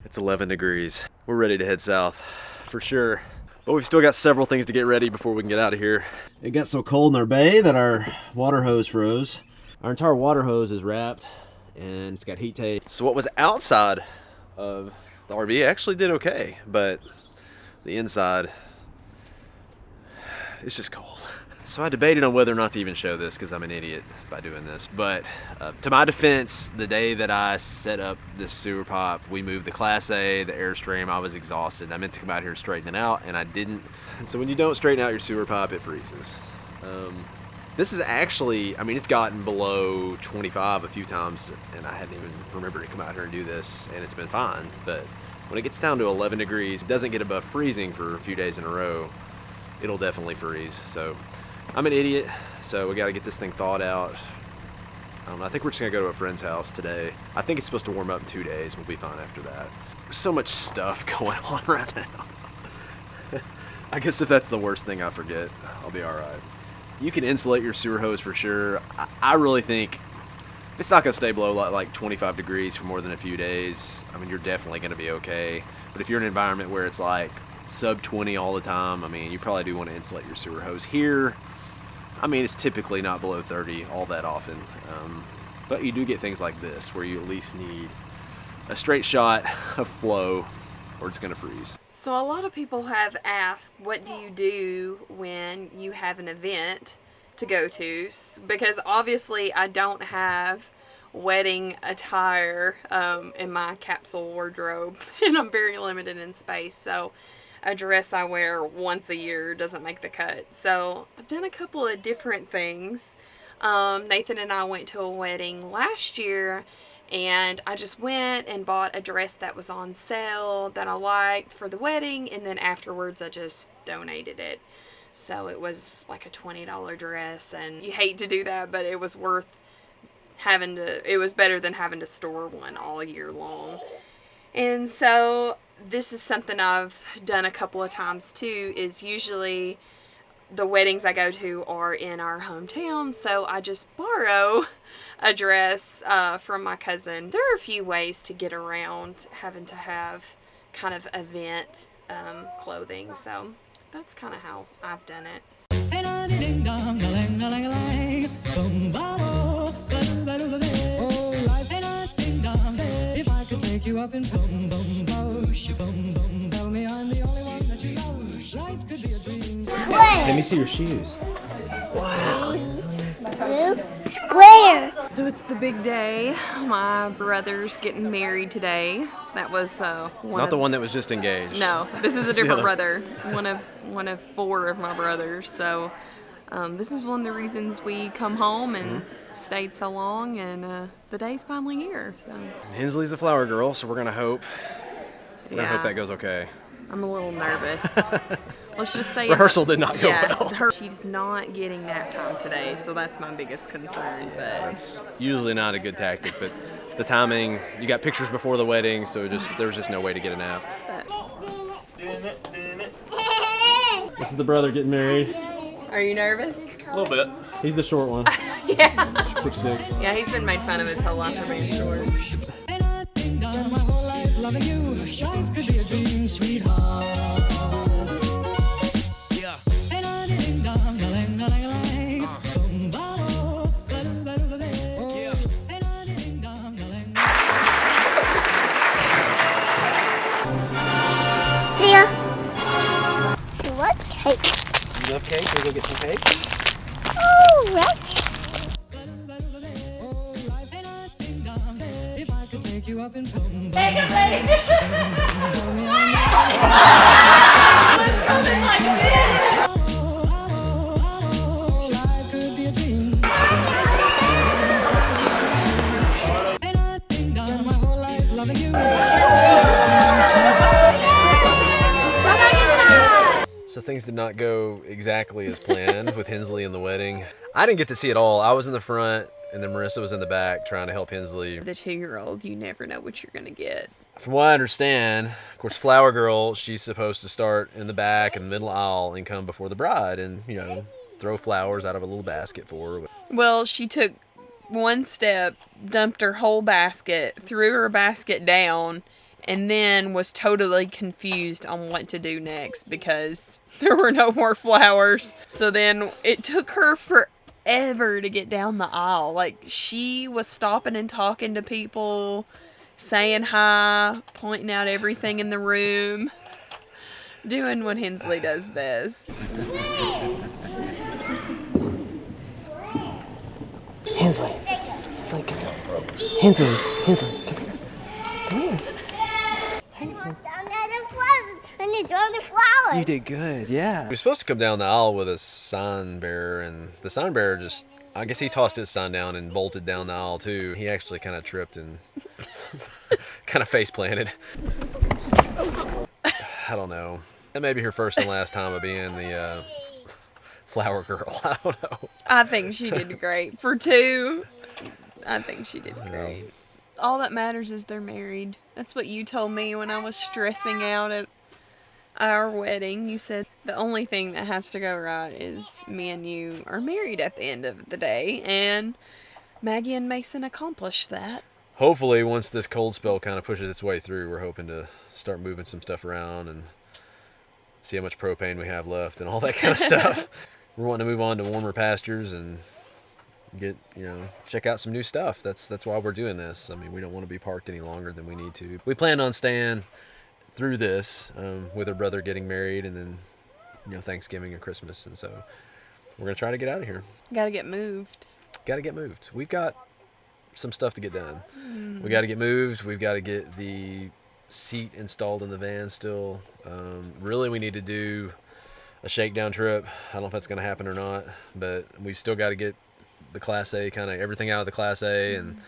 It's 11 degrees. We're ready to head south for sure. But we've still got several things to get ready before we can get out of here. It got so cold in our bay that our water hose froze. Our entire water hose is wrapped and it's got heat tape. So what was outside of the RV actually did okay, but the inside, it's just cold. So I debated on whether or not to even show this because I'm an idiot by doing this. But to my defense, the day that I set up this sewer pipe, we moved the Class A, the Airstream. I was exhausted. I meant to come out here and straighten it out, and I didn't. And so when you don't straighten out your sewer pipe, it freezes. This is actually, I mean, it's gotten below 25 a few times, and I hadn't even remembered to come out here and do this, and it's been fine. But when it gets down to 11 degrees, it doesn't get above freezing for a few days in a row, it'll definitely freeze. So I'm an idiot, so we got to get this thing thawed out. I don't know, I think we're just gonna go to a friend's house today. I think it's supposed to warm up in 2 days. We'll be fine after that. There's so much stuff going on right now. I guess if that's the worst thing I forget, I'll be all right. You can insulate your sewer hose for sure. I really think it's not gonna stay below like 25 degrees for more than a few days. I mean, you're definitely gonna be okay. But if you're in an environment where it's like sub 20 all the time, I mean, you probably do want to insulate your sewer hose. Here, I mean, it's typically not below 30 all that often, but you do get things like this where you at least need a straight shot of flow or it's going to freeze. So a lot of people have asked, what do you do when you have an event to go to? Because obviously I don't have wedding attire in my capsule wardrobe, and I'm very limited in space, so a dress I wear once a year doesn't make the cut. So I've done a couple of different things. Nathan and I went to a wedding last year, and I just went and bought a dress that was on sale that I liked for the wedding, and then afterwards I just donated it. So it was like a $20 dress, and you hate to do that, but it was worth having to, it was better than having to store one all year long. And so this is something I've done a couple of times too, is usually the weddings I go to are in our hometown, so I just borrow a dress from my cousin. There are a few ways to get around having to have kind of event clothing, so that's kind of how I've done it. If I could take you up in boom boom boom, tell me I'm the only one that you know. Life could be a dream. Let me see your shoes. Wow. Square. So it's the big day. My brother's getting married today. That was Not the one that was just engaged. No, this is a different brother. One of four of my brothers. So this is one of the reasons we come home and stayed so long, and the day's finally here. So Hensley's the flower girl, so we're gonna hope. I hope that goes okay. I'm a little nervous. Let's just say rehearsal did not go well. She's not getting nap time today, so that's my biggest concern. But that's usually not a good tactic, but the timing, you got pictures before the wedding, so there was just no way to get a nap. This is the brother getting married. Are you nervous? A little bit. He's the short one. Yeah. 6'6". Yeah, he's been made fun of his whole life for being short. So what cake? You love cake? Can we go get some cake? Oh, right. Take a So things did not go exactly as planned with Hensley and the wedding. I didn't get to see it all. I was in the front, and then Marissa was in the back trying to help Hensley. The 2-year-old, you never know what you're gonna get. From what I understand, of course, flower girl, she's supposed to start in the back and middle aisle and come before the bride and, you know, throw flowers out of a little basket for her. Well, she took one step, dumped her whole basket, threw her basket down, and then was totally confused on what to do next because there were no more flowers. So then it took her forever to get down the aisle. Like, she was stopping and talking to people, saying hi, pointing out everything in the room, doing what Hensley does best. Hensley, Hensley, come here. Hensley, Hensley, come here. Come here. You did good, yeah. We were supposed to come down the aisle with a sign bearer, and the sign bearer just, I guess he tossed his sign down and bolted down the aisle too. He actually kind of tripped and kind of face planted. I don't know. That may be her first and last time of being the flower girl. I don't know. I think she did great. For 2, I think she did great. All that matters is they're married. That's what you told me when I was stressing out at our wedding. You said the only thing that has to go right is me and you are married at the end of the day. And Maggie and Mason accomplished that. Hopefully, once this cold spell kind of pushes its way through, we're hoping to start moving some stuff around and see how much propane we have left and all that kind of stuff. We're wanting to move on to warmer pastures and get, check out some new stuff. That's why we're doing this. I mean, we don't want to be parked any longer than we need to. We planned on staying through this with her brother getting married and then, Thanksgiving and Christmas. And so we're going to try to get out of here. Gotta get moved. We've got some stuff to get done. We got to get moved. We've got to get the seat installed in the van still. Really, we need to do a shakedown trip. I don't know if that's going to happen or not, but we've still got to get the Class A, kind of everything out of the Class A and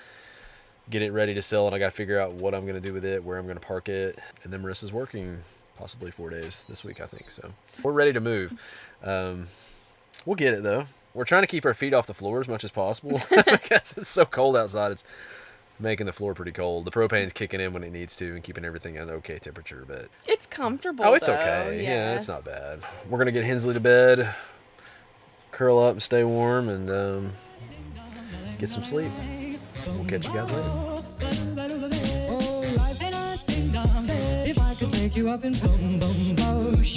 get it ready to sell. And I got to figure out what I'm going to do with it, where I'm going to park it. And then Marissa's working possibly 4 days this week, I think. So we're ready to move. We'll get it though. We're trying to keep our feet off the floor as much as possible because it's so cold outside. It's making the floor pretty cold. The propane's kicking in when it needs to and keeping everything at an okay temperature, but it's comfortable. Oh, it's though. okay. Yeah, it's not bad. We're gonna get Hensley to bed, curl up and stay warm, and get some sleep. We'll catch you guys later. If I could take you up in slow motion.